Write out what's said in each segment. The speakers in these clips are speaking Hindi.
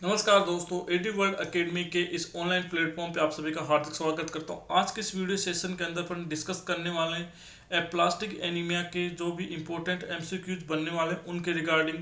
नमस्कार दोस्तों, एडी वर्ल्ड एकेडमी के इस ऑनलाइन प्लेटफॉर्म पे आप सभी का हार्दिक स्वागत करता हूं। आज के इस वीडियो सेशन के अंदर अपन डिस्कस करने वाले हैं एप्लास्टिक एनीमिया के जो भी इंपॉर्टेंट एमसीक्यूज बनने वाले हैं उनके रिगार्डिंग।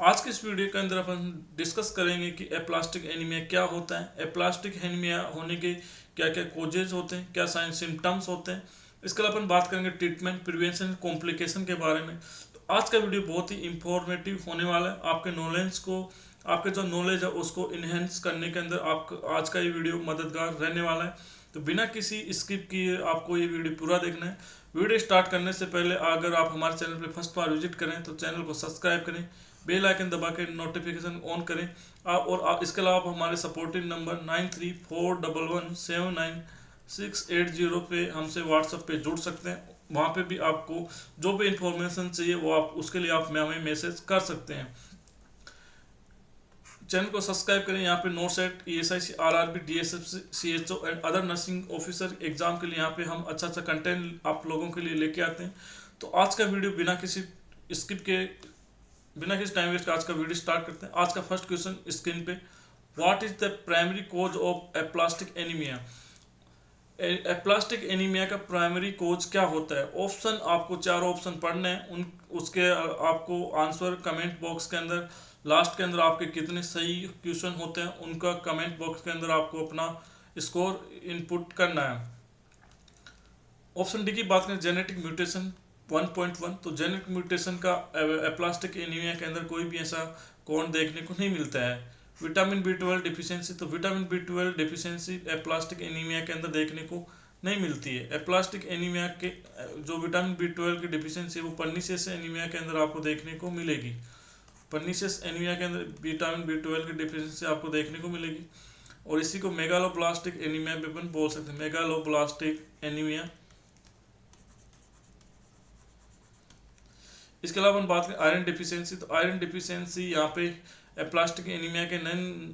आज के इस वीडियो के अंदर अपन डिस्कस करेंगे कि एप्लास्टिक एनीमिया क्या होता है, एप्लास्टिक एनीमिया होने के क्या क्या कोजेज होते हैं, क्या साइन सिम्टम्स होते हैं। इसके अलावा अपन बात करेंगे ट्रीटमेंट, प्रिवेंशन, कॉम्प्लिकेशन के बारे में। तो आज का वीडियो बहुत ही इंफॉर्मेटिव होने वाला है। आपके नॉलेज को, आपके जो नॉलेज है उसको इन्हेंस करने के अंदर आप आज का ये वीडियो मददगार रहने वाला है। तो बिना किसी स्किप किए आपको ये वीडियो पूरा देखना है। वीडियो स्टार्ट करने से पहले अगर आप हमारे चैनल पर फर्स्ट बार विजिट करें तो चैनल को सब्सक्राइब करें, बेल आइकन दबा के नोटिफिकेशन ऑन करें। इसके अलावा आप हमारे सपोर्टिव नंबर 9341779680 पे हमसे व्हाट्सएप पे जुड़ सकते हैं। वहाँ पे भी आपको जो भी इंफॉर्मेशन चाहिए वो आप उसके लिए आप हमें मैसेज कर सकते हैं। चैनल को सब्सक्राइब करें। यहाँ पे NORCET, ESIC, RRB, DSF, CHO and other nursing officer exam के लिए यहाँ पे हम अच्छा अच्छा कंटेंट आप लोगों के लिए लेके आते हैं। तो आज का वीडियो बिना किसी स्किप के, बिना किसी टाइम वेस्ट, आज का वीडियो स्टार्ट करते हैं। आज का फर्स्ट क्वेश्चन स्क्रीन पे, what is the primary cause of aplastic anaemia. Aplastic anaemia का प्राइमरी कोज क्या होता है? ऑप्शन आपको चार ऑप्शन पढ़ने हैं, उन उसके आपको आंसर कमेंट बॉक्स के अंदर लास्ट के अंदर आपके कितने सही क्वेश्चन होते हैं उनका कमेंट बॉक्स के अंदर आपको अपना स्कोर इनपुट करना है। ऑप्शन डी की बात करें, जेनेटिक म्यूटेशन 1.1, तो जेनेटिक म्यूटेशन का एप्लास्टिक एनीमिया के अंदर कोई भी ऐसा कौन देखने को नहीं मिलता है। विटामिन B12 डिफिशियंसी, तो vitamin B12 deficiency aplastic anaemia के अंदर देखने को नहीं मिलती है। एप्लास्टिक एनीमिया के जो विटामिन B12 की डिफिशियंसी है वो पर्नीशियस एनीमिया के अंदर आपको देखने को मिलेगी। पर्नीशियस एनीमिया के अंदर विटामिन B12 की डिफिशियंसी आपको देखने को मिलेगी और इसी को मेगालोब्लास्टिक एनीमिया भी अपन बोल सकते हैं। Megaloblastic anaemia. इसके अलावा हम बात करें आयरन डिफिशियंसी, तो आयरन डिफिशियंसी यहाँ पे एप्लास्टिक एनीमिया के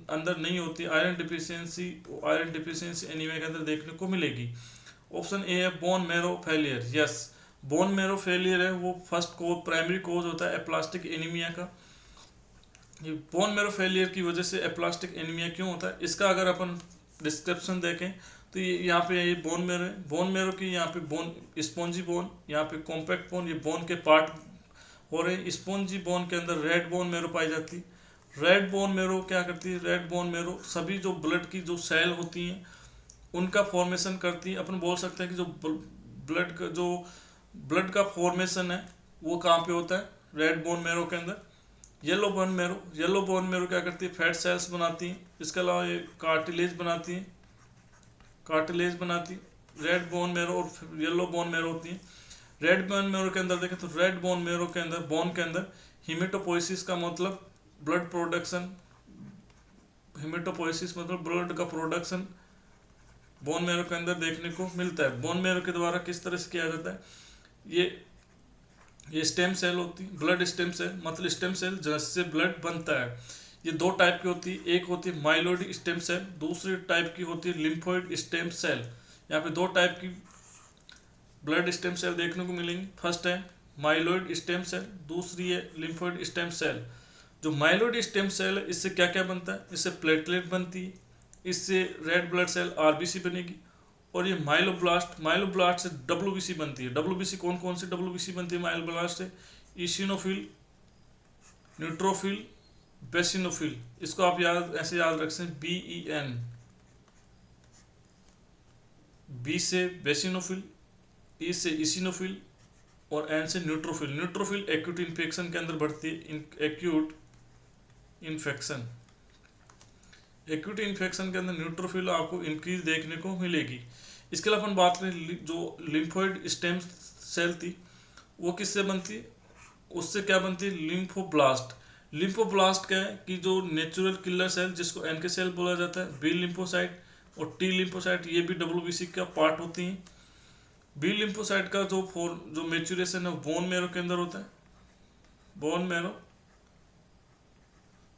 अंदर नहीं होती। आयरन डिफिशियंसी एनीमिया के अंदर देखने को मिलेगी। ऑप्शन ए है bone marrow failure. Yes, bone marrow failure है वो फर्स्ट को प्राइमरी कोज होता है एप्लास्टिक एनीमिया का। ये बोन मैरो फेलियर की वजह से एप्लास्टिक एनीमिया क्यों होता है, इसका अगर अपन डिस्क्रिप्शन देखें तो ये यहाँ पे ये बोन मैरो है। बोन मैरो की यहाँ पे बोन, स्पॉन्जी बोन, यहाँ पे कॉम्पैक्ट बोन, ये बोन के पार्ट हो रहे हैं। स्पॉन्जी बोन के अंदर रेड बोन मैरो पाई जाती है। रेड बोन मैरो क्या करती है? रेड बोन मैरो सभी जो ब्लड की जो सेल होती हैं उनका फॉर्मेशन करती है। अपन बोल सकते हैं कि जो ब्लड का फॉर्मेशन है वो कहाँ पे होता है? रेड बोन मैरो के अंदर। येलो बोन मैरो क्या करती है? फैट सेल्स बनाती हैं। इसके अलावा ये कार्टिलेज बनाती है। रेड बोन मैरो और येलो बोन मैरो होती है। रेड बोन मैरो के अंदर देखें तो रेड बोन मैरो के अंदर, बोन के अंदर हिमेटोपोइसिस का मतलब ब्लड प्रोडक्शन, हिमेटोपोइसिस मतलब ब्लड का प्रोडक्शन बोन मैरो के अंदर देखने को मिलता है। बोन मैरो के द्वारा किस तरह से किया जाता है? ये स्टेम सेल होती है, ब्लड स्टेम सेल, मतलब स्टेम सेल जिससे ब्लड बनता है। ये दो टाइप की होती है, एक होती है माइलोइड स्टेम सेल, दूसरी टाइप की होती है लिम्फोइड स्टेम सेल। यहाँ पे दो टाइप की ब्लड स्टेम सेल देखने को मिलेंगी। फर्स्ट है माइलोइड स्टेम सेल, दूसरी है लिम्फोइड स्टेम सेल। जो माइलोइड स्टेम सेल है इससे क्या क्या बनता है? इससे प्लेटलेट बनती है, इससे रेड ब्लड सेल RBC बनेगी, और ये माइलोब्लास्ट से WBC बनती है। WBC कौन कौन सी WBC बनती है माइलोब्लास्ट से? Eosinophil, neutrophil, बेसिनोफिल। इसको आप ऐसे याद रख सकते हैं, BEN। B से बेसिनोफिल, E से इसिनोफिल और N से न्यूट्रोफिल। न्यूट्रोफिल एक्यूट इन्फेक्शन के अंदर बढ़ती है। एक्यूट इन्फेक्शन के अंदर न्यूट्रोफिल आपको इंक्रीज देखने को मिलेगी। इसके अलावा अपन बात करें जो लिम्फोइड स्टेम सेल थी वो किससे बनती है? उससे क्या बनती है? लिम्फोब्लास्ट। लिम्फोब्लास्ट क्या है कि जो नेचुरल किलर सेल जिसको NK सेल बोला जाता है, B लिम्फोसाइट और T लिम्फोसाइट, ये भी WBC का पार्ट होती हैं। B लिम्फोसाइट का जो मेचुरेशन है बोन मैरो के अंदर होता है, बोन मैरो।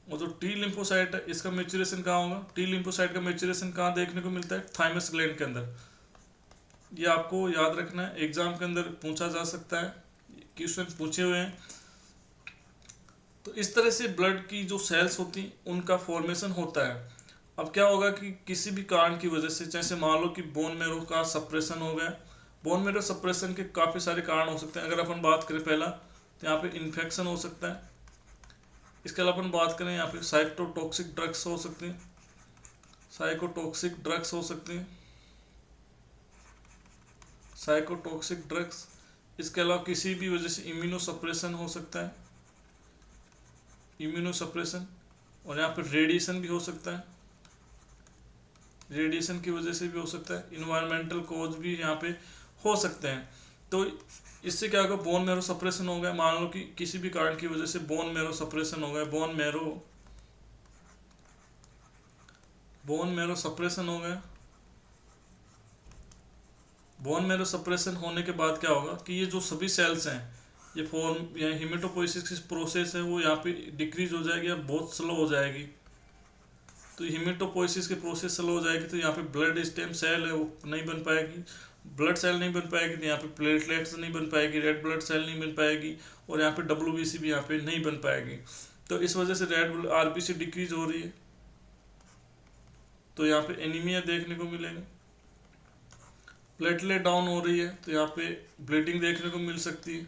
और जो T लिम्फोसाइट है इसका मेचुरेशन कहाँ होगा? T लिम्फोसाइट का मेचुरेशन कहाँ देखने को मिलता है? थाइमस ग्लैंड के अंदर। ये आपको याद रखना है, एग्जाम के अंदर पूछा जा सकता है, क्वेश्चन पूछे हुए हैं। तो इस तरह से ब्लड की जो सेल्स होती हैं उनका फॉर्मेशन होता है। अब क्या होगा कि किसी भी कारण की वजह से, जैसे मान लो कि बोन मैरो का सप्रेशन हो गया। बोन मैरो सप्रेशन के काफ़ी सारे कारण हो सकते हैं। अगर अपन बात करें पहला, तो यहाँ पे इन्फेक्शन हो सकता है। इसके अलावा अपन बात करें यहाँ पे साइटोटॉक्सिक ड्रग्स हो सकते हैं, साइकोटॉक्सिक ड्रग्स हो सकते हैं, साइकोटॉक्सिक ड्रग्स। इसके अलावा किसी भी वजह से इम्यूनो सप्रेशन हो सकता है, इम्यूनो सप्रेशन। और यहाँ पर रेडिएशन भी हो सकता है, रेडिएशन की वजह से भी हो सकता है। इन्वायरमेंटल कॉज भी यहाँ पे हो सकते हैं। तो इससे क्या होगा, बोन मैरो सप्रेशन हो गया। मान लो कि किसी भी कारण की वजह से बोन मैरो सप्रेशन हो गया, बोन मैरो सप्रेशन हो गया। बोन मैरो सप्रेशन होने के बाद क्या होगा कि ये जो सभी सेल्स हैं, ये फॉर्म या हीमेटोपोइसिस प्रोसेस है वो यहाँ पे डिक्रीज हो जाएगी या बहुत स्लो हो जाएगी। तो हीमेटोपोइसिस के प्रोसेस स्लो हो जाएगी, तो यहाँ पे ब्लड स्टेम सेल है वो नहीं बन पाएगी, ब्लड सेल नहीं बन पाएगी, तो यहाँ पे प्लेटलेट्स नहीं बन पाएगी, रेड ब्लड सेल नहीं बन पाएगी, और यहाँ पे WBC भी यहाँ पे नहीं बन पाएगी। तो इस वजह से रेड RBC डिक्रीज हो रही है, तो यहाँ पे एनीमिया देखने को मिलेगा। प्लेटलेट डाउन हो रही है, तो यहाँ पे ब्लीडिंग देखने को मिल सकती है।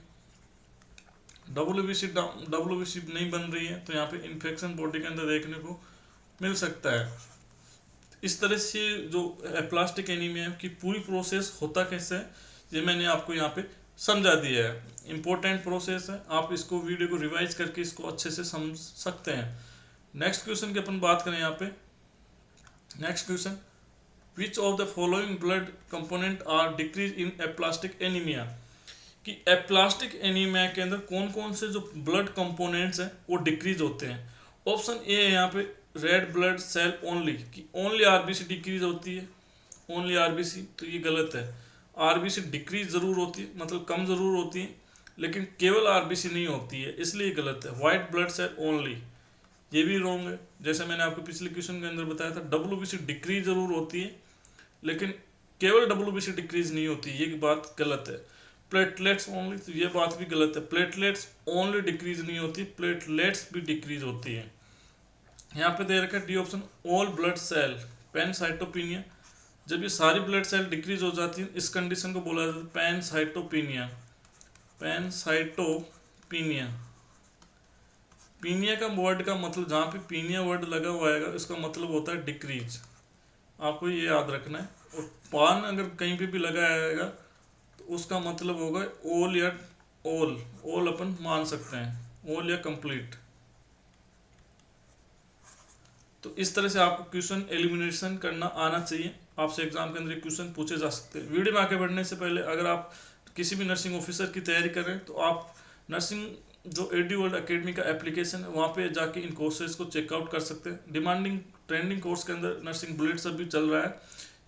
WBC नहीं बन रही है, तो यहाँ पे इन्फेक्शन बॉडी के अंदर देखने को मिल सकता है। इस तरह से जो एप्लास्टिक एनीमिया की पूरी प्रोसेस होता कैसे है, ये मैंने आपको यहाँ पे समझा दिया है। इम्पोर्टेंट प्रोसेस है, आप इसको वीडियो को रिवाइज करके इसको अच्छे से समझ सकते हैं। नेक्स्ट क्वेश्चन की अपन बात करें यहाँ पे। Next question, which of the following blood component are decrease in aplastic anaemia, कि एप्लास्टिक एनीमिया के अंदर कौन कौन से जो ब्लड कंपोनेंट्स हैं वो डिक्रीज होते हैं। ऑप्शन ए है यहाँ पे रेड ब्लड सेल ओनली, कि ओनली RBC डिक्रीज होती है, ओनली RBC, तो ये गलत है। RBC डिक्रीज जरूर होती है, मतलब कम जरूर होती है, लेकिन केवल RBC नहीं होती है, इसलिए गलत है। वाइट ब्लड सेल ओनली, ये भी रॉन्ग है। जैसे मैंने आपको पिछले क्वेश्चन के अंदर बताया था, WBC डिक्रीज जरूर होती है, लेकिन केवल WBC डिक्रीज नहीं होती, ये बात गलत है। प्लेटलेट्स ओनली, तो ये बात भी गलत है। प्लेटलेट्स ओनली डिक्रीज नहीं होती, प्लेटलेट्स भी डिक्रीज होती है। यहाँ पे दे रखा है D option, all blood cell pancytopenia. जब ये सारी ब्लड सेल डिक्रीज हो जाती है, इस कंडीशन को बोला जाता है पैनसाइटोपिनिया। पैनसाइटोपिनिया, पीनिया का वर्ड का मतलब, जहाँ पे पीनिया वर्ड लगा हुआ है इसका मतलब होता है डिक्रीज, आपको ये याद रखना है। और पान अगर कहीं पे भी लगा आएगा तो उसका मतलब होगा ऑल या ऑल अपन मान सकते हैं, ऑल या कंप्लीट। तो इस तरह से आपको क्वेश्चन एलिमिनेशन करना आना चाहिए, आपसे एग्जाम के अंदर क्वेश्चन पूछे जा सकते हैं। वीडियो में आगे बढ़ने से पहले, अगर आप किसी भी नर्सिंग ऑफिसर की तैयारी कर रहे हैं तो आप नर्सिंग जो एडी वर्ल्ड अकेडमी का एप्लीकेशन है वहाँ पे जाके इन कोर्सेज को चेकआउट कर सकते हैं। डिमांडिंग ट्रेंडिंग कोर्स के अंदर नर्सिंग बुलेट्स अभी चल रहा है,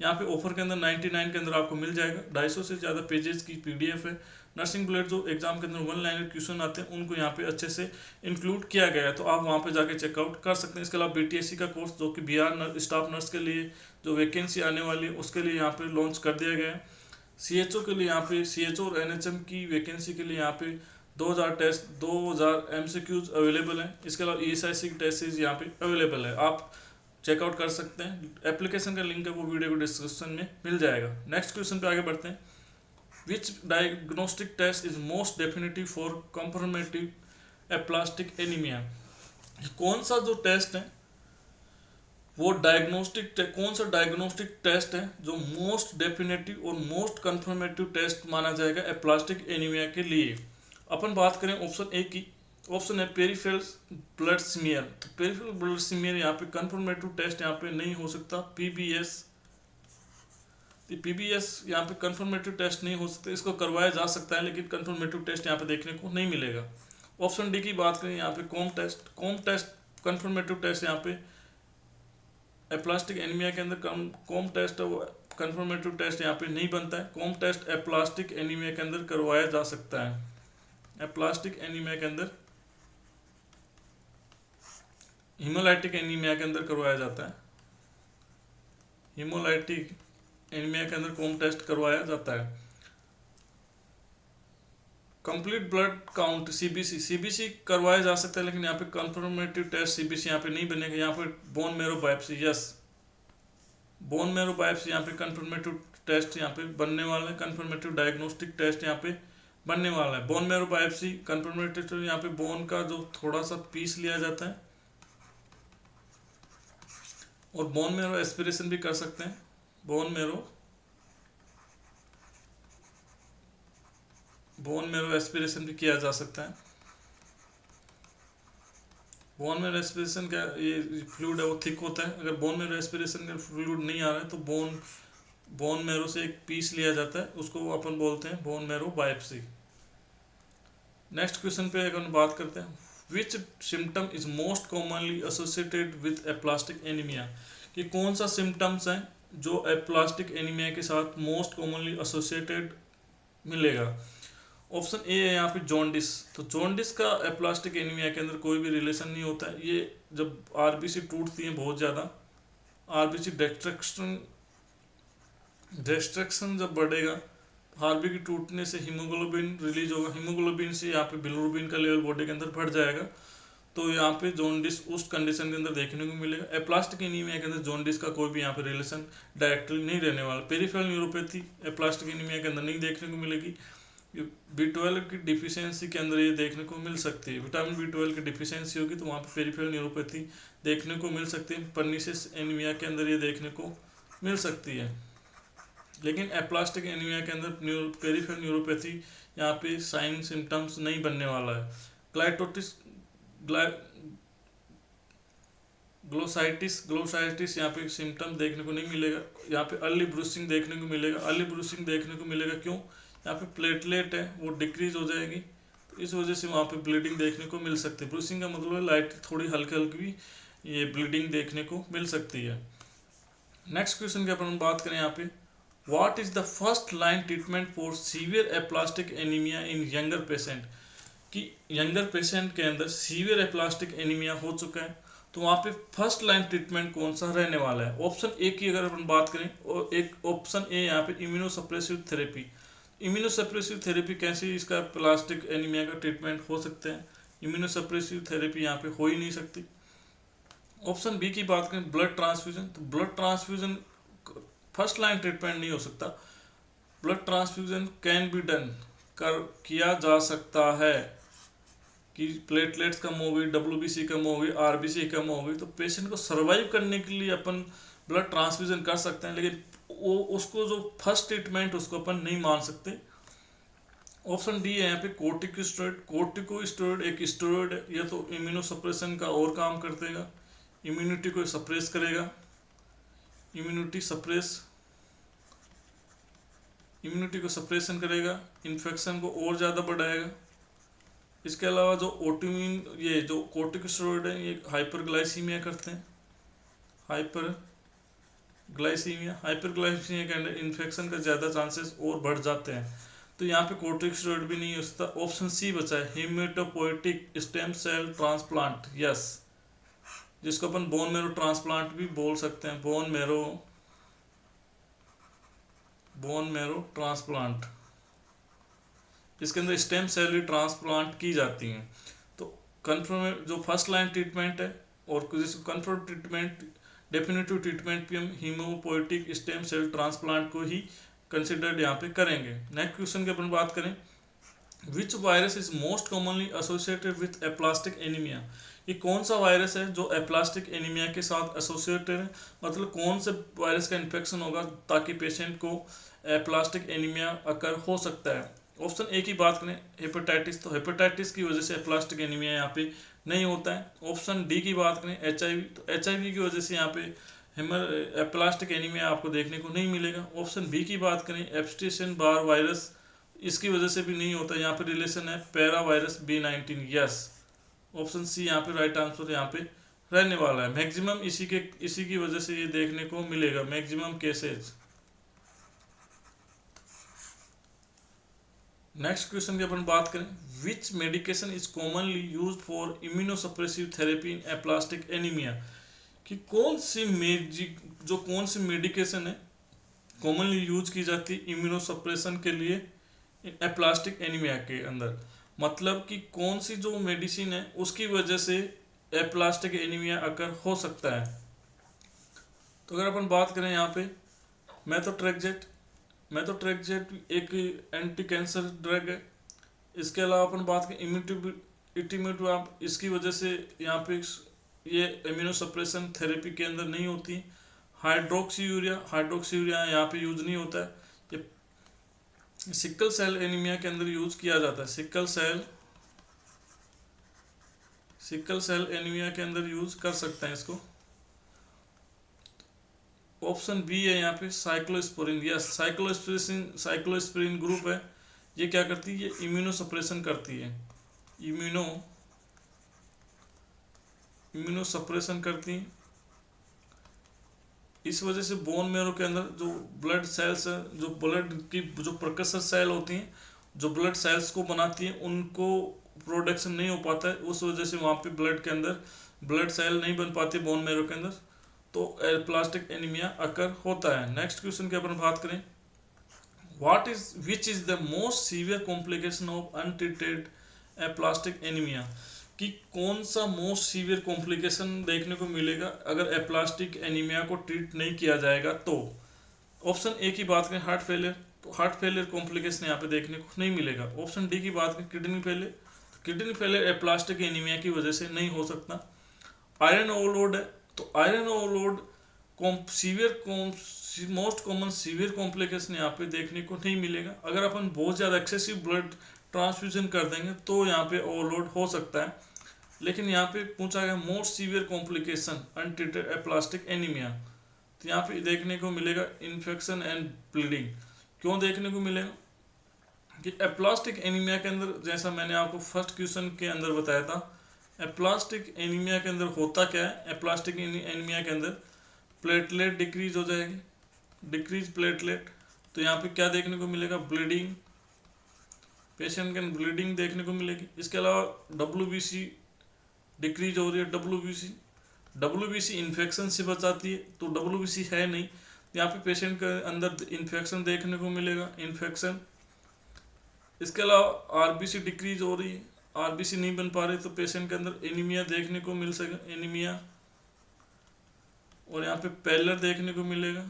यहाँ पे ऑफर के अंदर 99 के अंदर आपको मिल जाएगा। 250 से ज़्यादा पेजेस की PDF है। नर्सिंग बुलेट जो एग्जाम के अंदर 1 लाइनर क्वेश्चन आते हैं उनको यहाँ पे अच्छे से इंक्लूड किया गया है, तो आप वहाँ पे जाके चेकआउट कर सकते हैं। इसके अलावा BTSC का कोर्स जो कि बिहार स्टाफ नर्स के लिए जो वैकेंसी आने वाली है उसके लिए यहाँ पे लॉन्च कर दिया गया है। CHO के लिए यहाँ पे CHO और NHM की वैकेंसी के लिए यहाँ पे 2000 टेस्ट, 2000 MCQs अवेलेबल हैं। इसके अलावा ESIC की टेस्ट यहाँ पे अवेलेबल है, आप चेकआउट कर सकते हैं। एप्लीकेशन का लिंक है वो वीडियो को डिस्क्रिप्शन में मिल जाएगा। नेक्स्ट क्वेश्चन पे आगे बढ़ते हैं। Which diagnostic test is most definitive for confirmative aplastic anaemia, कौन सा जो टेस्ट है वो कौन सा डायग्नोस्टिक टेस्ट है जो मोस्ट डेफिनेटिव और मोस्ट कंफर्मेटिव टेस्ट माना जाएगा एप्लास्टिक एनीमिया के लिए। अपन बात करें ऑप्शन ए की, ऑप्शन है पेरिफेरल ब्लड स्मीयर। तो पेरिफेरल ब्लड स्मीयर यहाँ पे कंफर्मेटिव टेस्ट यहाँ पे नहीं हो सकता। PBS यहाँ पे कंफर्मेटिव टेस्ट नहीं हो सकता, इसको करवाया जा सकता है लेकिन कंफर्मेटिव टेस्ट यहाँ पे देखने को नहीं मिलेगा। ऑप्शन डी की बात करें यहाँ पे कॉम टेस्ट कंफर्मेटिव टेस्ट यहाँ पे एप्लास्टिक एनीमिया के अंदर कॉम टेस्ट है वो कंफर्मेटिव टेस्ट यहाँ पे नहीं बनता है। कॉम टेस्ट एप्लास्टिक एनीमिया के अंदर करवाया जा सकता है, एप्लास्टिक एनीमिया के अंदर, हीमोलाइटिक एनीमिया के अंदर करवाया जाता है, हीमोलाइटिक एनीमिया के अंदर कॉम टेस्ट करवाया जाता है। कंप्लीट ब्लड काउंट सीबीसी करवाया जा सकता है, लेकिन यहाँ पे कंफर्मेटिव टेस्ट सीबीसी यहाँ पे नहीं बनेगा। यहाँ पे bone marrow biopsy, yes bone marrow biopsy यहाँ पे कंफर्मेटिव टेस्ट यहाँ पे बनने वाला है, कंफर्मेटिव डायग्नोस्टिक टेस्ट यहाँ पे बनने वाला है। बोन मेरो बायोप्सी कंफर्मेटिव, यहाँ पे बोन का जो थोड़ा सा पीस लिया जाता है और बोन मेरो एस्पिरेशन भी कर सकते हैं। बोन मेरो एस्पिरेशन भी किया जा सकता है। बोन मेरो एस्पिरेशन का ये फ्लूइड है वो थिक होता है। अगर बोन मेरो एस्पिरेशन का फ्लूइड नहीं आ रहा है तो बोन मेरो से एक पीस लिया जाता है, उसको अपन बोलते हैं bone marrow biopsy. Next question पे अगर बात करते हैं, which symptom is most commonly associated with aplastic anaemia, कि कौन सा सिम्टम्स हैं जो एप्लास्टिक एनीमिया के साथ मोस्ट कॉमनली एसोसिएटेड मिलेगा। ऑप्शन ए है यहाँ पे जॉन्डिस। तो जॉन्डिस का एप्लास्टिक एनीमिया के अंदर कोई भी रिलेशन नहीं होता है। ये जब आरबीसी टूटती है बहुत ज़्यादा, आरबीसी डिस्ट्रक्शन जब बढ़ेगा, आरबी की टूटने से हीमोग्लोबिन रिलीज होगा, हीमोग्लोबिन से यहाँ पे बिलिरुबिन का लेवल बॉडी के अंदर बढ़ जाएगा, तो यहाँ पे जॉन्डिस उस कंडीशन के अंदर देखने को मिलेगा। एप्लास्टिक एनीमिया के अंदर जॉन्डिस का कोई भी यहाँ पे रिलेशन डायरेक्टली नहीं रहने वाला। पेरिफेरल न्यूरोपैथी एप्लास्टिक एनीमिया के अंदर नहीं देखने को मिलेगी। B12 की डिफिशियंसी के अंदर ये देखने को मिल सकती है। विटामिन B12 की डिफिशियंसी होगी तो वहाँ पे पेरिफेरल न्यूरोपैथी देखने को मिल सकती है। परनीसिस एनीमिया के अंदर ये देखने को मिल सकती है, लेकिन एप्लास्टिक एनीमिया के अंदर पेरिफेरल न्यूरोपैथी यहाँ पे साइन सिम्टम्स नहीं बनने वाला है। ग्लोसाइटिस यहाँ पे सिम्टम देखने को नहीं मिलेगा। यहाँ पे अर्ली ब्रूसिंग देखने को मिलेगा। अर्ली ब्रूसिंग देखने को मिलेगा क्यों? यहाँ पे प्लेटलेट है वो डिक्रीज हो जाएगी, तो इस वजह से वहाँ पे ब्लीडिंग देखने को मिल सकती है। ब्रूसिंग का मतलब है लाइट थोड़ी हल्की हल्की ये ब्लीडिंग देखने को मिल सकती है। नेक्स्ट क्वेश्चन की अपन बात करें यहाँ पे, what is the first line treatment for severe aplastic anaemia in younger patient, कि यंगर पेशेंट के अंदर सीवियर एप्लास्टिक एनीमिया हो चुका है तो वहाँ पे फर्स्ट लाइन ट्रीटमेंट कौन सा रहने वाला है। ऑप्शन ए की अगर अपन बात करें, और एक ऑप्शन ए यहाँ पे इम्यूनोसप्रेसिव थेरेपी। इम्यूनोसप्रेसिव थेरेपी कैसे इसका प्लास्टिक एनीमिया का ट्रीटमेंट हो सकते हैं? इम्यूनोसप्रेसिव थेरेपी यहाँ पे हो ही नहीं सकती। ऑप्शन बी की बात करें, ब्लड ट्रांसफ्यूजन, तो blood transfusion first line treatment नहीं हो सकता। Blood transfusion can be done, किया जा सकता है कि प्लेटलेट्स कम हो गई, WBC कम हो गई, RBC कम हो गई, तो पेशेंट को सर्वाइव करने के लिए अपन ब्लड ट्रांसफ्यूजन कर सकते हैं, लेकिन वो उसको जो फर्स्ट ट्रीटमेंट उसको अपन नहीं मान सकते। ऑप्शन डी है यहाँ पे कोर्टिकोस्टेरॉइड। कोर्टिकोस्टेरॉइड एक स्टेरॉइड है, यह तो इम्यूनोसप्रेशन का और काम कर देगा, इम्यूनिटी को सप्रेस करेगा, इम्यूनिटी को सप्रेशन करेगा, इन्फेक्शन को और ज़्यादा बढ़ाएगा। इसके अलावा जो ऑटोइम्यून ये जो कोर्टिकोस्टेरॉइड है ये हाइपरग्लाइसीमिया करते हैं, हाइपरग्लाइसीमिया के अंदर इन्फेक्शन का ज़्यादा चांसेस और बढ़ जाते हैं, तो यहाँ पे कोर्टिकोस्टेरॉइड भी नहीं हो सकता। ऑप्शन सी बचा है haematopoietic stem cell transplant, yes, जिसको अपन बोन मेरो ट्रांसप्लांट भी बोल सकते हैं। बोन मेरो ट्रांसप्लांट, इसके अंदर स्टेम सेल भी ट्रांसप्लांट की जाती हैं। तो कन्फर्म जो फर्स्ट लाइन ट्रीटमेंट है और जिसको कन्फर्म ट्रीटमेंट, डेफिनेटिव ट्रीटमेंट भी हम हीमोपोएटिक स्टेम सेल ट्रांसप्लांट को ही कंसिडर्ड यहाँ पे करेंगे। नेक्स्ट क्वेश्चन की अपन बात करें, which virus is most commonly associated with aplastic anaemia, ये कौन सा वायरस है जो एप्लास्टिक एनीमिया के साथ एसोसिएटेड है, मतलब कौन से वायरस का इन्फेक्शन होगा ताकि पेशेंट को एप्लास्टिक एनीमिया अकर हो सकता है। ऑप्शन ए की बात करें हेपेटाइटिस, तो हेपेटाइटिस की वजह से प्लास्टिक एनीमिया यहाँ पे नहीं होता है। ऑप्शन डी की बात करें HIV, तो HIV की वजह से यहाँ पे प्लास्टिक एनीमिया आपको देखने को नहीं मिलेगा। ऑप्शन बी की बात करें एप्स्टेशन बार वायरस, इसकी वजह से भी नहीं होता, यहाँ पे रिलेशन है parvovirus B19, yes, option C यहाँ पे राइट आंसर यहाँ पे रहने वाला है। मैक्सिमम इसी की वजह से ये देखने को मिलेगा, मैक्सिमम केसेज। नेक्स्ट क्वेश्चन की अपन बात करें, which medication is commonly used for immunosuppressive therapy in aplastic anaemia, कि कौन सी मेडिकेशन है कॉमनली यूज की जाती है इम्यूनोसप्रेशन के लिए एप्लास्टिक एनीमिया के अंदर, मतलब कि कौन सी जो मेडिसिन है उसकी वजह से एप्लास्टिक एनीमिया अकर हो सकता है। तो अगर अपन बात करें यहाँ पे मेथोट्रेक्सेट, मेथोट्रेक्सेट एक एंटी कैंसर ड्रग है। इसके अलावा अपन बात करें इमिटिमिट, आप इसकी वजह से यहाँ पे ये इम्यूनो सप्रेशन थेरेपी के अंदर नहीं होती। हाइड्रोक्सी यूरिया यहाँ पे यूज नहीं होता है। ये सिकल सेल एनीमिया के अंदर यूज किया जाता है। सिकल सेल एनीमिया के अंदर यूज कर सकते हैं इसको। ऑप्शन बी है यहाँ पे साइक्लोस्पोरिन, या साइक्लोस्पोरिन ग्रुप है। ये क्या करती है, ये इम्यूनो सप्रेशन करती है, इम्यूनो सप्रेशन करती है। इस वजह से बोन मेरो के अंदर जो ब्लड सेल्स है, जो ब्लड की जो प्रकर्षर सेल होती हैं, जो ब्लड सेल्स को बनाती हैं, उनको प्रोडक्शन नहीं हो पाता है। उस वजह से वहाँ पे ब्लड के अंदर ब्लड सेल नहीं बन पाते बोन मेरो के अंदर, तो एप्लास्टिक एनीमिया अकर होता है। नेक्स्ट क्वेश्चन की अपन बात करें, which is the most severe complication of untreated aplastic anaemia, कि कौन सा मोस्ट सीवियर कॉम्प्लिकेशन देखने को मिलेगा अगर एप्लास्टिक एनीमिया को ट्रीट नहीं किया जाएगा। तो ऑप्शन ए की बात करें हार्ट फेलियर, तो हार्ट फेलियर कॉम्प्लिकेशन यहाँ पे देखने को नहीं मिलेगा। ऑप्शन डी की बात करें किडनी फेलियर, तो किडनी फेलियर एप्लास्टिक एनीमिया की वजह से नहीं हो सकता। आयरन ओवरलोड है, तो iron overload most common severe complication यहाँ पे देखने को नहीं मिलेगा। अगर अपन बहुत ज़्यादा एक्सेसिव ब्लड ट्रांसफ्यूजन कर देंगे तो यहाँ पे ओवरलोड हो सकता है। लेकिन यहाँ पे पूछा गया most severe complication untreated aplastic anaemia, तो यहाँ पे देखने को मिलेगा इन्फेक्शन एंड ब्लीडिंग। क्यों देखने को मिलेगा कि एप्लास्टिक एनीमिया के अंदर, जैसा मैंने आपको फर्स्ट क्वेश्चन के अंदर बताया था, एप्लास्टिक एनीमिया के अंदर होता क्या है, एप्लास्टिक एनीमिया के अंदर प्लेटलेट डिक्रीज हो जाएगी, डिक्रीज प्लेटलेट। तो यहाँ पे क्या देखने को मिलेगा, ब्लीडिंग, पेशेंट कैन ब्लीडिंग देखने को मिलेगी। इसके अलावा WBC डिक्रीज हो रही है। WBC इन्फेक्शन से बचाती है, तो WBC है नहीं, यहाँ पे पेशेंट के अंदर इन्फेक्शन देखने को मिलेगा, इन्फेक्शन। इसके अलावा RBC डिक्रीज हो रही है, RBC नहीं बन पा रही, तो पेशेंट के अंदर एनीमिया देखने को मिल सकेगा, एनीमिया। और यहाँ पे पैलर देखने को मिलेगा,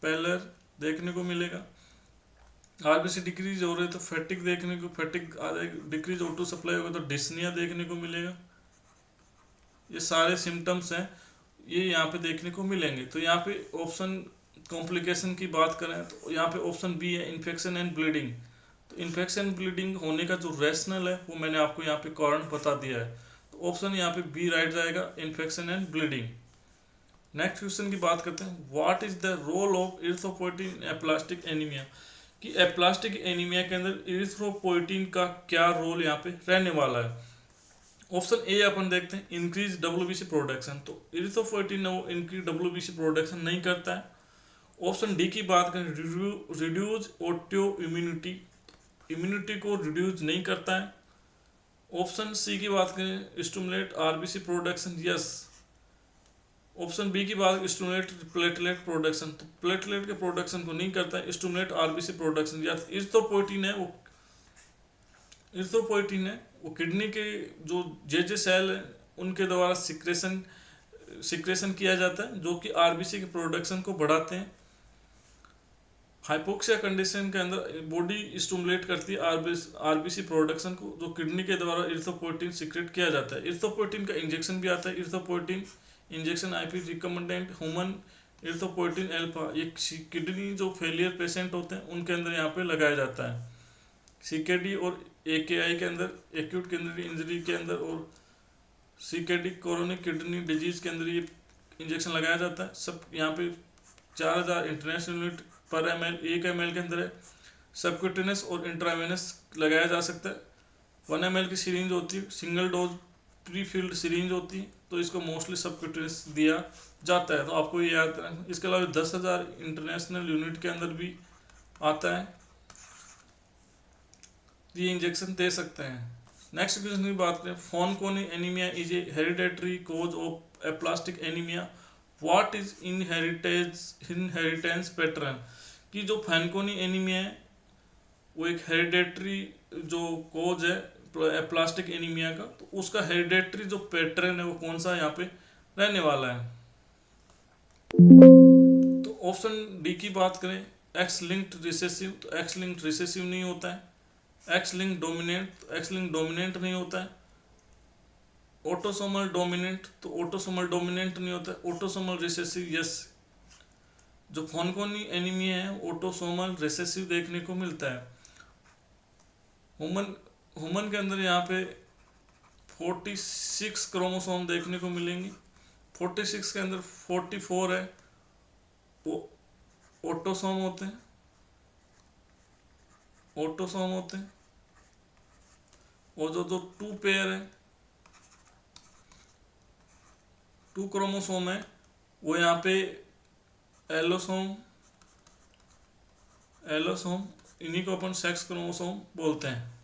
पैलर देखने को मिलेगा। RBC डिक्रीज हो रहे तो फैटिक देखने को, फैटिक डिक्रीज O2 सप्लाई होगा तो डिस्निया देखने को मिलेगा। ये सारे सिम्टम्स हैं, ये यहाँ पे देखने को मिलेंगे। तो यहाँ पे ऑप्शन कॉम्प्लिकेशन की बात करें तो यहाँ पे ऑप्शन बी है इन्फेक्शन एंड ब्लीडिंग। तो इन्फेक्शन ब्लीडिंग होने का जो रैशनल है वो मैंने आपको यहाँ पे कारण बता दिया है, तो ऑप्शन यहाँ पे बी राइट जाएगा, infection and bleeding. Next question की बात करते हैं, what is the role of erythropoietin in aplastic anaemia, कि एप्लास्टिक एनीमिया के अंदर इरिथ्रोपोइटिन का क्या रोल यहाँ पे रहने वाला है। ऑप्शन ए अपन देखते हैं, इंक्रीज WBC प्रोडक्शन, तो इरिथ्रोपोइटिन वो इंक्रीज WBC प्रोडक्शन नहीं करता है। ऑप्शन डी की बात करें, रिड्यूज ऑटो इम्यूनिटी, इम्यूनिटी को रिड्यूज नहीं करता है। ऑप्शन सी की बात करें, stimulate RBC production, yes. Option B की बात स्टिमुलेट प्लेटलेट प्रोडक्शन, तो प्लेटलेट के प्रोडक्शन को नहीं करता है, स्टिमुलेट RBC प्रोडक्शन। या इरिथ्रोपोइटिन है वो किडनी के जो जे सेल है उनके द्वारा सिक्रेशन किया जाता है, जो कि RBC के प्रोडक्शन को बढ़ाते हैं। हाइपोक्सिया कंडीशन के अंदर बॉडी स्टिमुलेट करती है RBC प्रोडक्शन को, जो किडनी के द्वारा इरिथ्रोपोइटिन सिक्रेट किया जाता है। इरिथ्रोपोइटिन का इंजेक्शन भी आता है, erythropoietin injection IP recommended human erythropoietin alpha, ये किडनी जो फेलियर पेशेंट होते हैं उनके अंदर यहाँ पे लगाया जाता है। CKD और AKI के अंदर, एक्यूट किडनी इंजरी के अंदर, और CKD क्रोनिक किडनी डिजीज के अंदर ये इंजेक्शन लगाया जाता है। सब यहाँ पे 4000 इंटरनेशनल यूनिट पर ml, 1 ml के अंदर है। सबक्यूटेनियस और इंट्रावेनस लगाया जा सकता है। 1 ml की सीरींज होती है, single dose pre filled syringe होती है, तो इसको मोस्टली सबक्यूटेनियस दिया जाता है, तो आपको ये याद रखना। इसके अलावा 10,000 इंटरनेशनल यूनिट के अंदर भी आता है, ये इंजेक्शन दे सकते हैं। नेक्स्ट क्वेश्चन की बात करें, Fanconi anaemia is a hereditary cause of aplastic anaemia, what is inheritance pattern, कि जो फैनकोनी एनीमिया है वो एक हेरिडेटरी जो कोज है प्लास्टिक एनीमिया का, तो उसका हेरिडेटरी जो पैटर्न है वो कौन सा यहाँ पे रहने वाला है। तो ऑप्शन डी की बात करें, एक्स लिंक्ड रिसेसिव, तो एक्स लिंक्ड रिसेसिव नहीं होता है। एक्स लिंक डोमिनेंट, तो एक्स लिंक डोमिनेंट नहीं होता है। ऑटोसोमल डोमिनेंट, तो ऑटोसोमल डोमिनेंट नहीं होता है। ऑटोसोमल रिसेसिव, यस, जो फॉनकोनी एनीमिया है ऑटोसोमल रिसेसिव देखने को मिलता है। ह्यूमन ह्यूमन के अंदर यहाँ पे 46 क्रोमोसोम देखने को मिलेंगे। 46 के अंदर 44 है वो ऑटोसोम होते हैं, ऑटोसोम होते हैं। और जो जो टू पेयर है, टू क्रोमोसोम है, वो यहाँ पे एलोसोम, एलोसोम, इन्हीं को अपन सेक्स क्रोमोसोम बोलते हैं।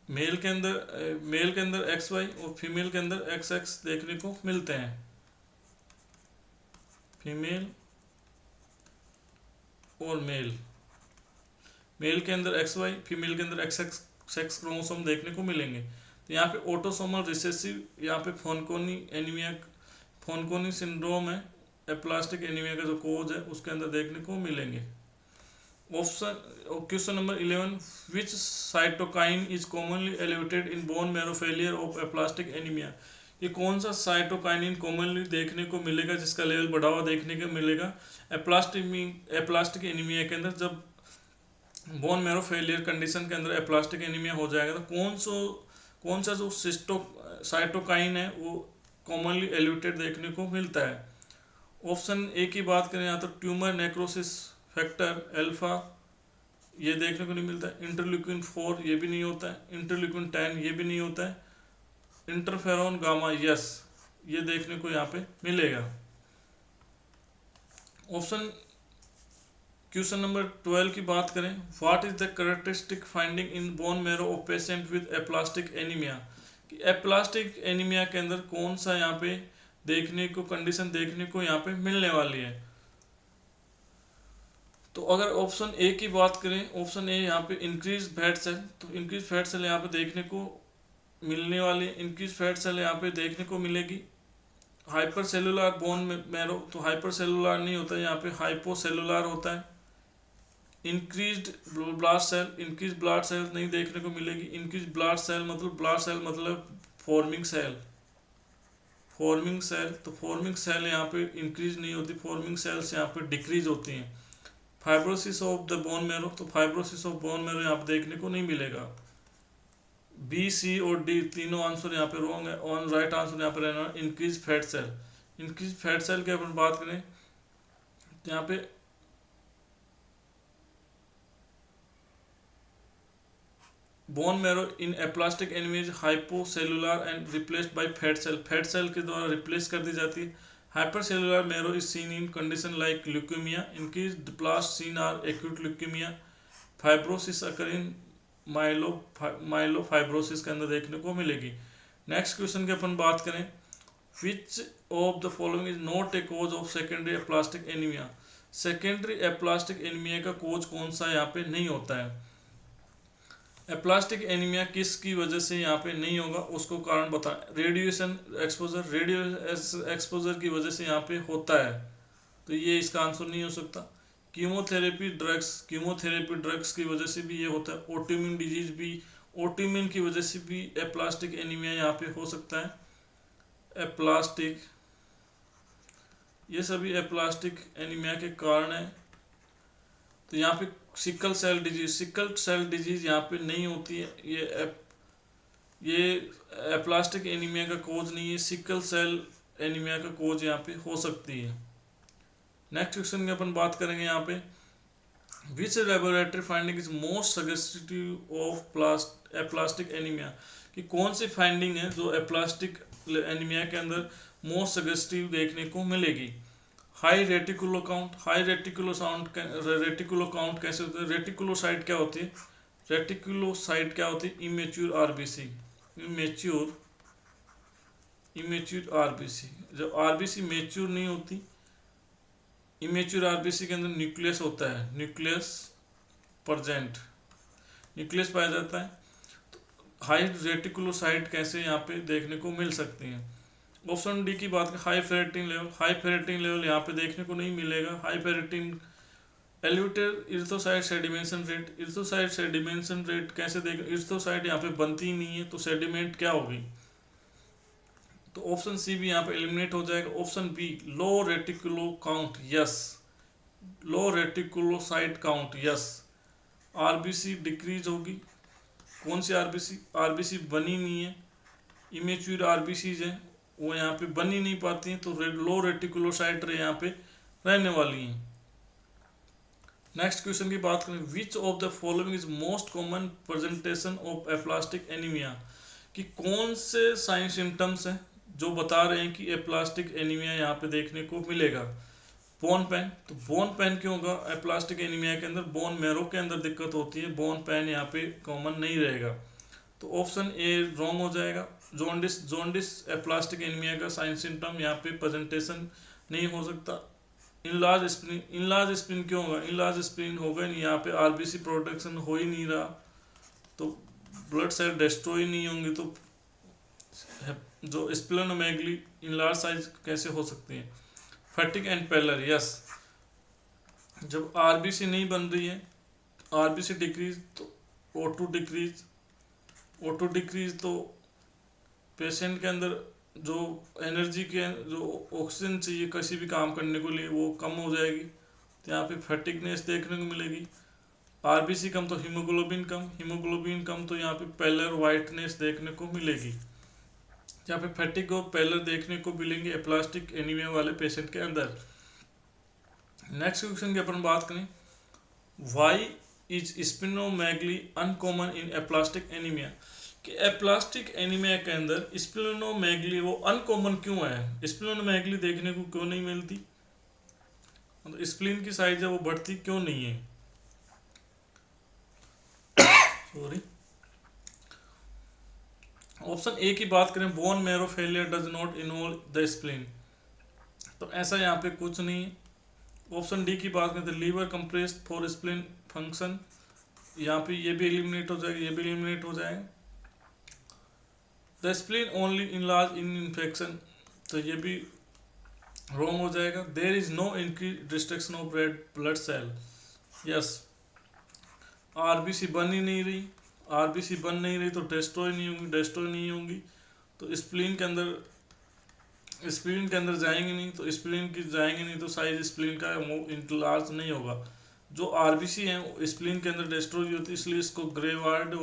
मेल के अंदर एक्स वाई और फीमेल के अंदर एक्स एक्स देखने को मिलते हैं। फीमेल और मेल के अंदर एक्स वाई, फीमेल के अंदर एक्स एक्स सेक्स क्रोमोसोम देखने को मिलेंगे। तो यहाँ पे ऑटोसोमल रिसेसिव, यहाँ पे फॉनकोनी एनीमिया, फॉनकोनी सिंड्रोम है, एप्लास्टिक एनीमिया का जो कोज है उसके अंदर देखने को मिलेंगे। Option question number 11, which cytokine is commonly elevated in bone marrow failure of aplastic anaemia. ये कौन सा साइटोकाइनिन कॉमनली देखने को मिलेगा जिसका लेवल बढ़ा हुआ देखने को मिलेगा एप्लास्टिक एनीमिया के अंदर। जब बोन मैरो फेलियर कंडीशन के अंदर एप्लास्टिक एनीमिया हो जाएगा तो कौन सा जो साइटोकाइन है वो कॉमनली एलिवेटेड देखने को मिलता है। ऑप्शन ए की बात करें यहाँ तो ट्यूमर नेक्रोसिस फैक्टर अल्फा, ये देखने को नहीं मिलता है। इंटरल्यूकिन 4 ये भी नहीं होता है। इंटरल्यूकिन 10 ये भी नहीं होता है। इंटरफेरॉन गामा, यस, ये देखने को यहाँ पे मिलेगा। ऑप्शन क्वेश्चन नंबर 12 की बात करें, what is the characteristic finding in bone marrow of patient with aplastic anaemia. कि एप्लास्टिक एनीमिया के अंदर कौन सा यहाँ पे देखने को कंडीशन देखने को यहाँ पे मिलने वाली है। तो अगर ऑप्शन ए की बात करें, ऑप्शन ए यहाँ पे इंक्रीज फैट सेल, तो इंक्रीज फैट सेल यहाँ पे देखने को मिलने वाली है। इंक्रीज फैट सेल यहाँ पे देखने को मिलेगी। हाइपर सेलुलर बोन मैरो, तो हाइपर सेलुलर नहीं होता है, यहाँ पे हाइपो सेलुलर होता है। Increased blood cell, increase blood cell नहीं देखने को मिलेगी। इंक्रीज ब्लड सेल मतलब फॉर्मिंग सेल, फॉर्मिंग सेल, तो फॉर्मिंग सेल यहाँ पे इंक्रीज नहीं होती, फॉर्मिंग सेल्स यहाँ पे डिक्रीज होती हैं। Fibrosis of the bone marrow, तो फाइब्रोसिस ऑफ बोन मैरो यहाँ पे देखने को नहीं मिलेगा। बी, सी और डी तीनों आंसर यहाँ पे रॉन्ग है। ऑन राइट आंसर यहाँ पे रहना increase fat cell. Increase fat cell की अपन बात करें तो यहाँ पे bone marrow in aplastic anaemia is hypocellular and replaced by fat cell, fat cell के द्वारा रिप्लेस कर दी जाती है। Hypercellular marrow is seen in condition like leukaemia, increased blast seen are acute leukaemia, fibrosis occur in myelofibrosis के अंदर देखने को मिलेगी। नेक्स्ट क्वेश्चन की अपन बात करें, which of the following is not a cause of secondary aplastic anaemia. Secondary aplastic anaemia का कोज कौन सा यहाँ पे नहीं होता है। एप्लास्टिक एनीमिया किसकी वजह से यहाँ पे नहीं होगा उसको कारण बताएं। रेडिएशन एक्सपोजर, रेडियो एक्सपोजर की वजह से यहाँ पे होता है, तो ये इसका आंसर नहीं हो सकता। कीमोथेरेपी ड्रग्स की वजह से भी ये होता है। ऑटोइम्यून डिजीज भी, ऑटोइम्यून की वजह से भी एप्लास्टिक एनीमिया यहाँ पे हो सकता है। एप्लास्टिक, ये सभी एप्लास्टिक एनीमिया के कारण है। तो यहाँ पे सिकल सेल डिजीज यहाँ पे नहीं होती है। ये एप्लास्टिक एनीमिया का कोज नहीं है, सिकल सेल एनीमिया का कोज यहाँ पे हो सकती है। नेक्स्ट क्वेश्चन की अपन बात करेंगे यहाँ पे, which laboratory finding is most suggestive of aplastic anaemia. कि कौन सी फाइंडिंग है जो एप्लास्टिक एनीमिया के अंदर मोस्ट सजेस्टिव देखने को मिलेगी। High reticulo count, reticulo count कैसे होता है। रेटिकुलोसाइट क्या होती है, रेटिकुलोसाइट क्या होती है, immature RBC, immature immature RBC, जब आरबीसी मेच्योर नहीं होती, इमेच्योर आरबीसी के अंदर न्यूक्लियस होता है, न्यूक्लियस प्रेजेंट, न्यूक्लियस पाया जाता है। हाई रेटिकुलोसाइट कैसे यहाँ पे देखने को मिल सकती हैं। ऑप्शन डी की बात करें, high ferritin level, high ferritin level यहाँ पे देखने को नहीं मिलेगा। High ferritin elevated erythrocyte sedimentation rate, erythrocyte sedimentation rate कैसे देगा, इर्थोसाइट यहाँ पे बनती ही नहीं है, तो सेडिमेंट क्या होगी, तो ऑप्शन सी भी यहाँ पे एलिमिनेट हो जाएगा। Option B low reticulo count, yes, low reticulocyte count, yes, RBC decrease होगी। कौन सी आरबीसी, आरबीसी बनी नहीं है, इमेच्योर आरबीसीज हैं वो यहाँ पे बन ही नहीं पाती हैं, तो लो रेटिकुलोसाइट यहाँ पे रहने वाली हैं। नेक्स्ट क्वेश्चन की बात करें, which of the following is most common presentation of aplastic anaemia, कि कौन से साइन सिम्टम्स हैं जो बता रहे हैं कि एप्लास्टिक एनीमिया यहाँ पे देखने को मिलेगा। बोन पेन, तो बोन पेन क्यों होगा एप्लास्टिक एनीमिया के अंदर, बोन मैरो के अंदर दिक्कत होती है, बोन पेन यहाँ पे कॉमन नहीं रहेगा, तो ऑप्शन ए रॉन्ग हो जाएगा। जॉन्डिस, जॉन्डिस एप्लास्टिक एनीमिया का साइन सिम्टम यहाँ पे प्रेजेंटेशन नहीं हो सकता। इनलार्ज स्प्लीन, इनलार्ज स्प्लीन क्यों होगा, इनलार्ज स्प्लीन होगा नहीं, यहाँ पे आरबीसी प्रोडक्शन हो ही नहीं रहा, तो ब्लड सेल डिस्ट्रॉय नहीं होंगे, तो जो स्प्लेनोमेगली इनलार्ज साइज कैसे हो सकती है। फैटिग एंड पेलर, यस, जब आरबीसी नहीं बन रही है, आरबीसी डिक्रीज तो O2 डिक्रीज, O2 डिक्रीज तो पेशेंट के अंदर जो एनर्जी के जो ऑक्सीजन चाहिए किसी भी काम करने के लिए वो कम हो जाएगी, तो यहाँ पे फैटिकनेस देखने को मिलेगी। आरबीसी कम तो हीमोग्लोबिन कम, हीमोग्लोबिन कम तो यहाँ पे पेलर वाइटनेस देखने को मिलेगी। यहाँ पे फैटिक और पेलर देखने को मिलेंगे एप्लास्टिक एनीमिया वाले पेशेंट के अंदर। नेक्स्ट क्वेश्चन की अपन बात करें, why is splenomegaly uncommon in aplastic anaemia, कि एप्लास्टिक एनीमिया के अंदर स्प्लेनोमेगली वो अनकॉमन क्यों है, स्प्लेनोमेगली देखने को क्यों नहीं मिलती, मतलब स्प्लीन की साइज है वो बढ़ती क्यों नहीं है। सॉरी, ऑप्शन ए की बात करें, bone marrow failure does not involve the spleen, तो ऐसा यहाँ पे कुछ नहीं है। ऑप्शन डी की बात करें, the liver compressed for spleen function, यहाँ पे ये भी एलिमिनेट हो जाएगा, ये भी एलिमिनेट हो जाएगा। The spleen only enlarge in infection, तो ये भी रॉन्ग हो जाएगा। There is no increase destruction of red blood cell, yes, RBC बन ही नहीं रही, आरबीसी बन नहीं रही तो डिस्ट्रॉय नहीं होंगी, डिस्ट्रॉय नहीं होंगी तो स्प्लीन के अंदर, स्प्लीन के अंदर जाएंगे नहीं, तो स्प्लीन की जाएंगे नहीं तो साइज स्प्लीन का इंलार्ज नहीं होगा। जो आरबीसी है स्प्लीन के अंदर डिस्ट्रॉय होती है, इसलिए इसको ग्रेवयार्ड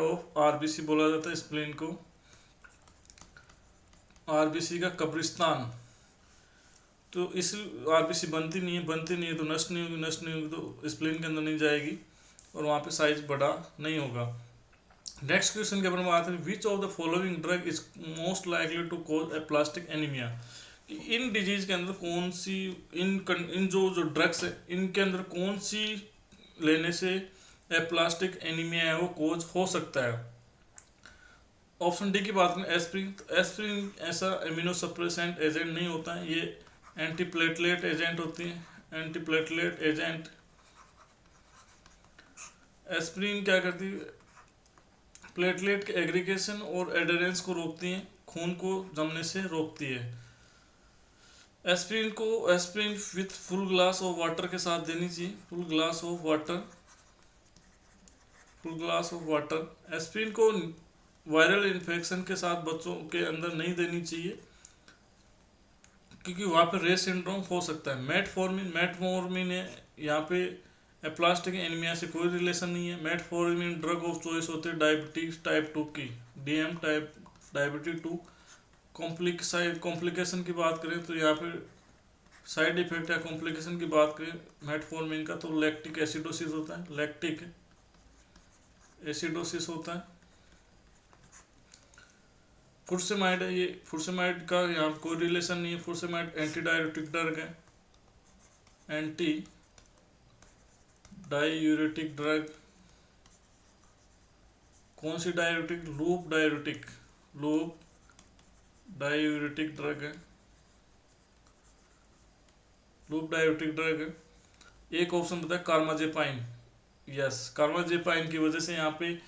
ऑफ आरबीसी बोला जाता है स्प्लीन को, आरबीसी का कब्रिस्तान। तो इस आरबीसी बनती नहीं है, बनती नहीं है तो नष्ट नहीं होगी, नष्ट नहीं होगी तो स्प्लीन के अंदर नहीं जाएगी और वहाँ पे साइज बड़ा नहीं होगा। नेक्स्ट क्वेश्चन के बारे में बात करें, which of the following drug is most likely to cause aplastic anaemia, इन डिजीज के अंदर कौन सी, इन जो ड्रग्स है इनके अंदर कौन सी लेने से एप्लास्टिक एनीमिया है वो कोज हो सकता है। ऑप्शन डी की बात करें, एस्प्रिन, तो एस्प्रिन ऐसा इम्यूनोसप्रेसेंट एजेंट नहीं होता है, ये एंटीप्लेटलेट एजेंट होती है, एंटीप्लेटलेट एजेंट। एस्प्रिन क्या करती है, प्लेटलेट के एग्रीगेशन और एडरेंस को रोकती है, खून को जमने से रोकती है। एस्प्रिन को, aspirin with full glass of water के साथ देनी चाहिए, full glass of water, full glass of water. Aspirin को वायरल इन्फेक्शन के साथ बच्चों के अंदर नहीं देनी चाहिए क्योंकि वहाँ पे रे सिंड्रोम हो सकता है। मेटफॉर्मिन, मेटफॉर्मिन है यहाँ पे एप्लास्टिक एनीमिया से कोई रिलेशन नहीं है। मेटफॉर्मिन ड्रग ऑफ चॉइस होते हैं डायबिटीज टाइप 2 की, डीएम टाइप डायबिटीज 2। कॉम्प्लिकेशन की बात करें तो यहाँ पे साइड इफेक्ट या कॉम्प्लिकेशन की बात करें मेटफॉर्मिन का तो लैक्टिक एसिडोसिस होता है, लैक्टिक एसिडोसिस होता है। फुरसेमाइड है, ये फुरसेमाइड का यहाँ कोई रिलेशन नहीं है, फुरसेमाइड एंटी डायरेटिक ड्रग है, एंटी डायूरेटिक ड्रग। कौन सी diuretic, loop diuretic, loop diuretic drug है, लूप डायूरेटिक ड्रग है। एक ऑप्शन बताया कार्माजेपाइन, यस कार्माजेपाइन की वजह से यहाँ पे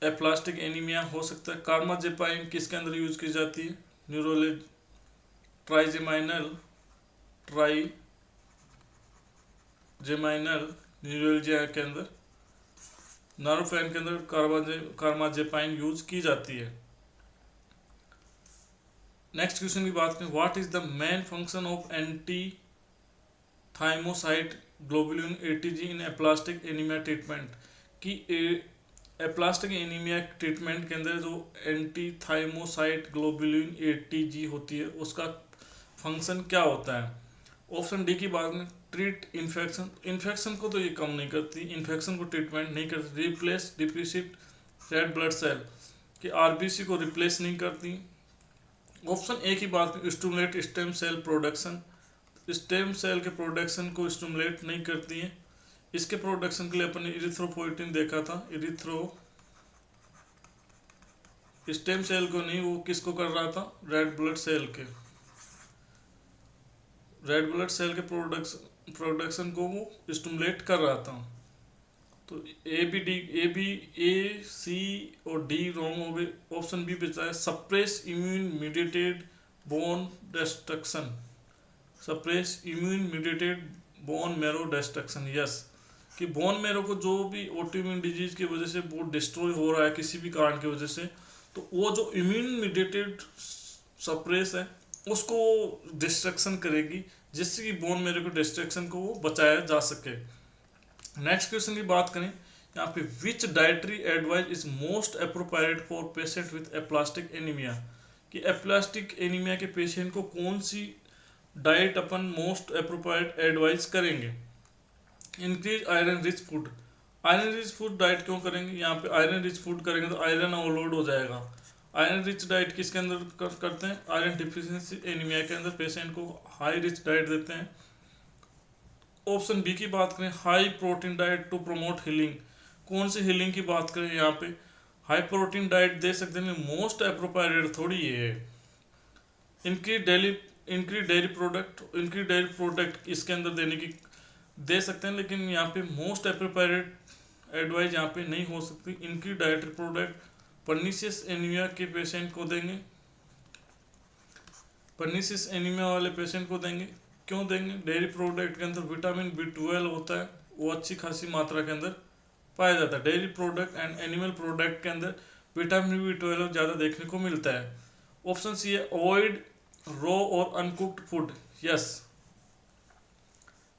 एप्लास्टिक एनीमिया हो सकता है। कार्माजेपाइन किसके अंदर यूज की जाती है? न्यूरोले ट्राइजेमाइनल ट्राइजेमाइनल न्यूरोलजिया के अंदर, नारोफेन के अंदर कार्माजेपाइन यूज की जाती है। नेक्स्ट क्वेश्चन की बात करें, what is the main function of anti thymocyte globulin ATG in aplastic anaemia treatment? कि एप्लास्टिक एनीमिया ट्रीटमेंट के अंदर जो एंटी थाइमोसाइट ग्लोबुलिन एटीजी होती है उसका फंक्शन क्या होता है? ऑप्शन डी की बात में, ट्रीट इन्फेक्शन, इन्फेक्शन को तो ये कम नहीं करती, इन्फेक्शन को ट्रीटमेंट नहीं करती। Replace deficit red blood cell, कि आरबीसी को रिप्लेस नहीं करती। ऑप्शन ए की बात में, stimulate stem cell production, stem cell के प्रोडक्शन को स्टिमुलेट नहीं करती है। इसके प्रोडक्शन के लिए अपन ने इरिथ्रोपोइटिन देखा था, स्टेम सेल को नहीं, वो किसको कर रहा था? रेड ब्लड सेल के, रेड ब्लड सेल के प्रोडक्शन को वो स्टिमुलेट कर रहा था। तो ए सी और डी रॉन्ग हो गए। ऑप्शन बी बचा है, suppress immune mediated bone destruction, suppress immune mediated bone marrow destruction, yes कि बोन मैरो को जो भी ऑटोइम्यून डिजीज की वजह से वो डिस्ट्रॉय हो रहा है किसी भी कारण की वजह से, तो वो जो इम्यून मीडिएटेड सप्रेस है उसको डिस्ट्रक्शन करेगी, जिससे कि बोन मैरो के डिस्ट्रक्शन को वो बचाया जा सके। नेक्स्ट क्वेश्चन की बात करें यहाँ पे, which dietary advice is most appropriate for patient with aplastic anaemia? कि एप्लास्टिक एनीमिया के पेशेंट को कौन सी डाइट अपन मोस्ट अप्रोप्रिएट एडवाइस करेंगे? Increase iron rich food, iron rich food diet क्यों करेंगे? यहाँ पे आयरन रिच फूड करेंगे तो आयरन ओवरलोड हो जाएगा। आयरन रिच डाइट किसके अंदर करते हैं? आयरन डिफिशिएंसी एनीमिया के अंदर पेशेंट को हाई रिच डाइट देते हैं। ऑप्शन बी की बात करें, high protein diet to promote healing, कौन सी हीलिंग की बात करें? यहाँ पे हाई प्रोटीन डाइट दे सकते हैं, मोस्ट अप्रोप्रिएट थोड़ी ये है। इंक्रीज डेयरी प्रोडक्ट इसके अंदर देने की दे सकते हैं, लेकिन यहाँ पे मोस्ट अप्रोप्रिएट एडवाइस यहाँ पे नहीं हो सकती। Increase dietary product pernicious anaemia के पेशेंट को देंगे, पर्नीशियस एनीमिया वाले पेशेंट को देंगे। क्यों देंगे? डेयरी प्रोडक्ट के अंदर विटामिन B12 होता है, वो अच्छी खासी मात्रा के अंदर पाया जाता है। Dairy product and animal product के अंदर विटामिन B12 ज़्यादा देखने को मिलता है। ऑप्शन सी है, अवॉइड रॉ और uncooked food, yes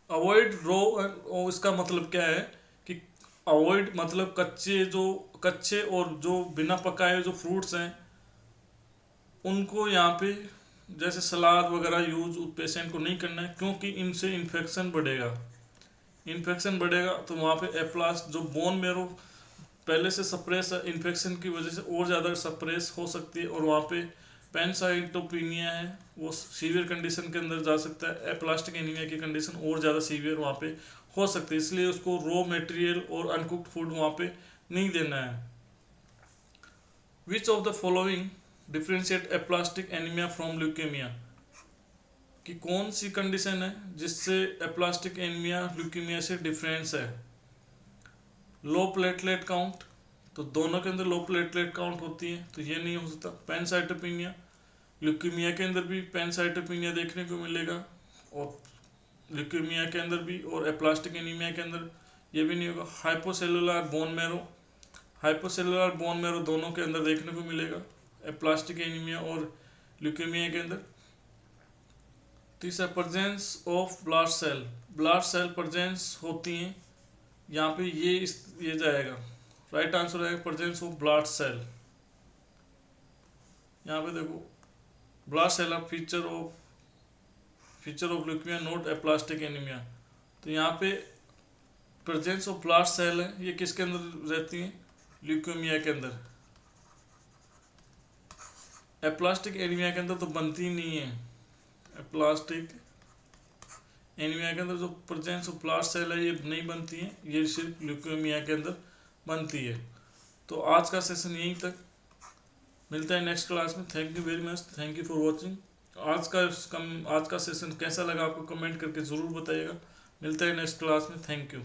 avoid raw, और इसका मतलब क्या है कि अवॉइड मतलब कच्चे और जो बिना पकाए जो फ्रूट्स हैं उनको यहाँ पे जैसे सलाद वगैरह यूज पेशेंट को नहीं करना है, क्योंकि इनसे इन्फेक्शन बढ़ेगा। तो वहाँ पे एप्लास जो बोन मेरो पहले से सप्रेस है, इन्फेक्शन की वजह से और ज़्यादा सप्रेस हो सकती है, और वहाँ पे पैनसाइटोपिनिया है, वो सीवियर कंडीशन के अंदर जा सकता है। एप्लास्टिक एनीमिया की कंडीशन और ज़्यादा सीवियर वहाँ पे हो सकती है, इसलिए उसको रॉ मटेरियल और अनकुक्ड फूड वहाँ पे नहीं देना है। विच of the following differentiate aplastic anaemia from leukaemia? कि कौन सी कंडीशन है जिससे एप्लास्टिक एनीमिया ल्यूकेमिया से डिफरेंस है? लो प्लेटलेट काउंट, तो दोनों के अंदर लो प्लेटलेट काउंट होती है, तो ये नहीं हो सकता। पैनसाइटोपिनिया, ल्यूकेमिया के अंदर भी पैनसाइटोपिनिया देखने को मिलेगा, और ल्यूकेमिया के अंदर भी और एप्लास्टिक एनीमिया के अंदर ये भी नहीं होगा। हाइपोसेलुलर बोन मैरो दोनों के अंदर देखने को मिलेगा, एप्लास्टिक एनीमिया और ल्यूकेमिया के अंदर। तीसरा, presence of blood cell presence होती हैं, यहाँ पे ये जाएगा, राइट आंसर है प्रेजेंस ऑफ ब्लड सेल। यहाँ पे देखो, blood cell are feature of leukaemia not aplastic anaemia, तो यहाँ पे प्रेजेंस ऑफ ब्लड सेल है, ये किसके अंदर रहती है? ल्यूकेमिया के अंदर। एप्लास्टिक एनीमिया के अंदर तो बनती ही नहीं है। एप्लास्टिक एनीमिया के अंदर जो प्रेजेंस ऑफ ब्लड सेल है ये नहीं बनती है, ये सिर्फ ल्यूकेमिया के अंदर बनती है। तो आज का सेशन यहीं तक। मिलते हैं नेक्स्ट क्लास में। Thank you very much, thank you for watching. आज का सेशन कैसा लगा आपको कमेंट करके ज़रूर बताइएगा। मिलते हैं नेक्स्ट क्लास में। Thank you.